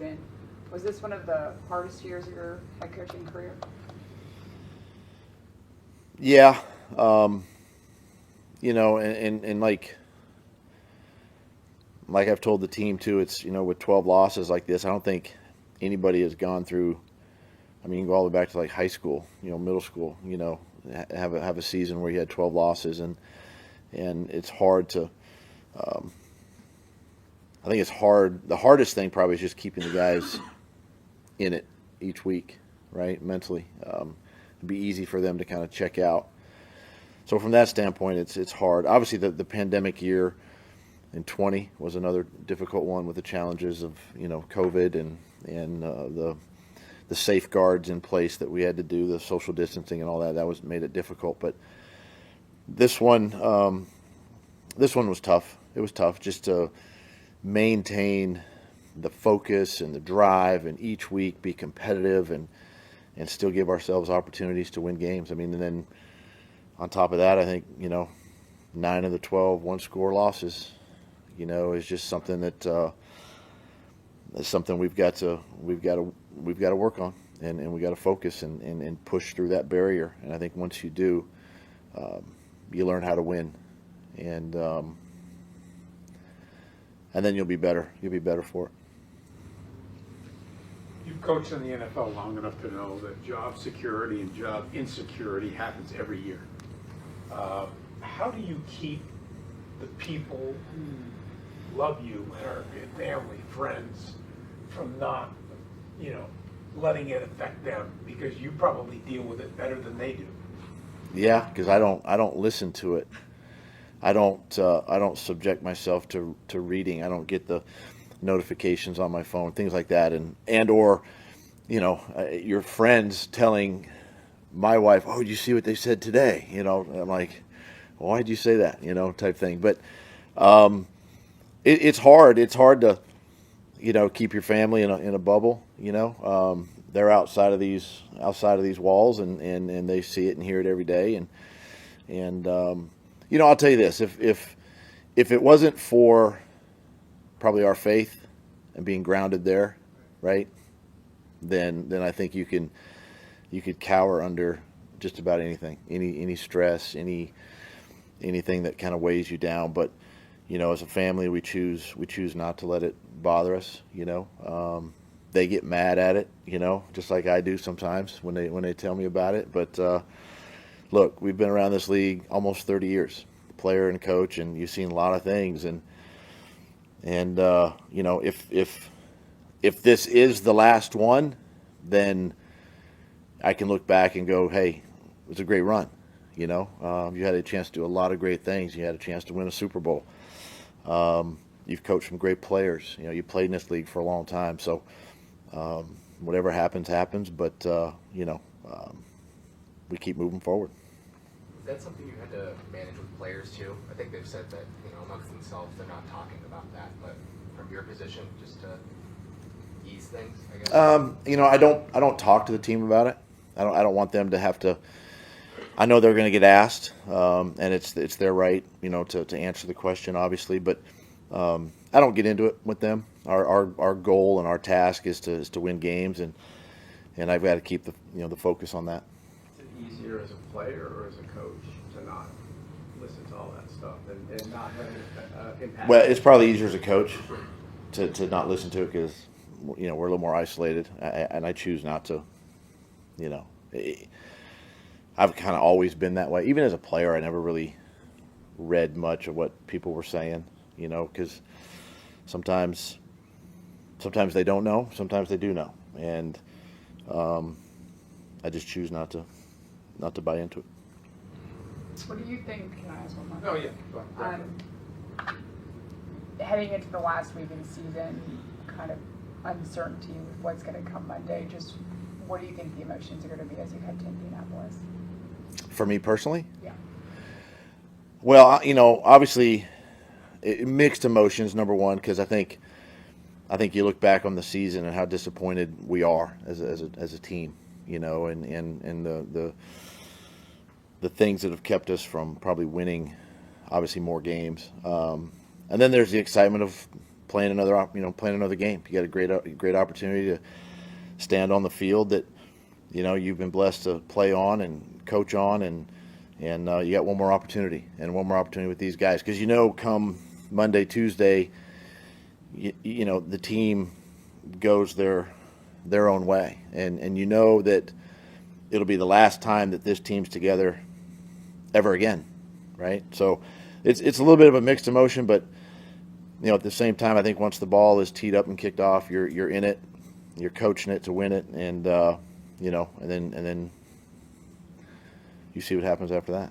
season. Was this one of the hardest years of your head coaching career? Yeah. And like I've told the team too, it's, with 12 losses like this, I don't think anybody has gone through, I mean, you can go all the way back to like high school, middle school, have a season where you had 12 losses, and it's hard to, I think it's hard. The hardest thing probably is just keeping the guys in it each week, right? Mentally. It'd be easy for them to kind of check out. So from that standpoint, it's hard. Obviously, the pandemic year in 20 was another difficult one with the challenges of COVID and the safeguards in place that we had to do, the social distancing and all that. That was made it difficult. But this one was tough. It was tough just to maintain the focus and the drive, and each week be competitive and still give ourselves opportunities to win games. I mean, and then on top of that, I think 9 of the 12 one-score losses, is just something that is something we've got to work on, and we got to focus and push through that barrier. And I think once you do, you learn how to win, and then you'll be better. You'll be better for it. You've coached in the NFL long enough to know that job security and job insecurity happens every year. How do you keep the people who love you and are your family, friends, from not, letting it affect them? Because you probably deal with it better than they do. Yeah, because I don't listen to it. I don't subject myself to reading. I don't get the notifications on my phone, things like that, or your friends telling my wife, "Oh, did you see what they said today?" I'm like, well, "Why'd you say that?" Type thing. But it's hard. It's hard to keep your family in a bubble. They're outside of these walls, and they see it and hear it every day. And I'll tell you this: if it wasn't for probably our faith and being grounded there, right, then I think you could cower under just about anything, any stress, anything that kind of weighs you down. But as a family, we choose not to let it bother us. They get mad at it, just like I do sometimes when they tell me about it. But look, we've been around this league almost 30 years, player and coach, and you've seen a lot of things. And if this is the last one, then I can look back and go, hey, it was a great run. You had a chance to do a lot of great things. You had a chance to win a Super Bowl. You've coached some great players. You played in this league for a long time. So whatever happens. But we keep moving forward. Is that something you had to manage with players too? I think they've said that amongst themselves they're not talking about that, but from your position, just to ease things, I guess. I don't talk to the team about it. I don't want them to have to. I know they're going to get asked, and it's their right, to answer the question, obviously. But I don't get into it with them. Our goal and our task is to win games, and I've got to keep the focus on that. Is it easier as a player or as a coach to not listen to all that stuff and not have an impact? Well, it's probably easier as a coach to not listen to it because we're a little more isolated, and I choose not to. I've kind of always been that way. Even as a player, I never really read much of what people were saying, because sometimes they don't know, sometimes they do know, and I just choose not to buy into it. What do you think? Can I ask one more? Oh, yeah. Heading into the last week of the season, kind of uncertainty with what's going to come Monday, just what do you think the emotions are going to be as you head to Indianapolis? For me personally? Yeah. Well, obviously, mixed emotions, number one, because I think you look back on the season and how disappointed we are as a team, and the things that have kept us from probably winning, obviously, more games. And then there's the excitement of playing another game. You got a great opportunity to stand on the field that you've been blessed to play on and coach on, and you got one more opportunity with these guys, because come Monday, Tuesday, the team goes their own way, and that it'll be the last time that this team's together ever again, right? So it's a little bit of a mixed emotion, but at the same time, I think once the ball is teed up and kicked off, you're in it, you're coaching it to win it, and and then you see what happens after that.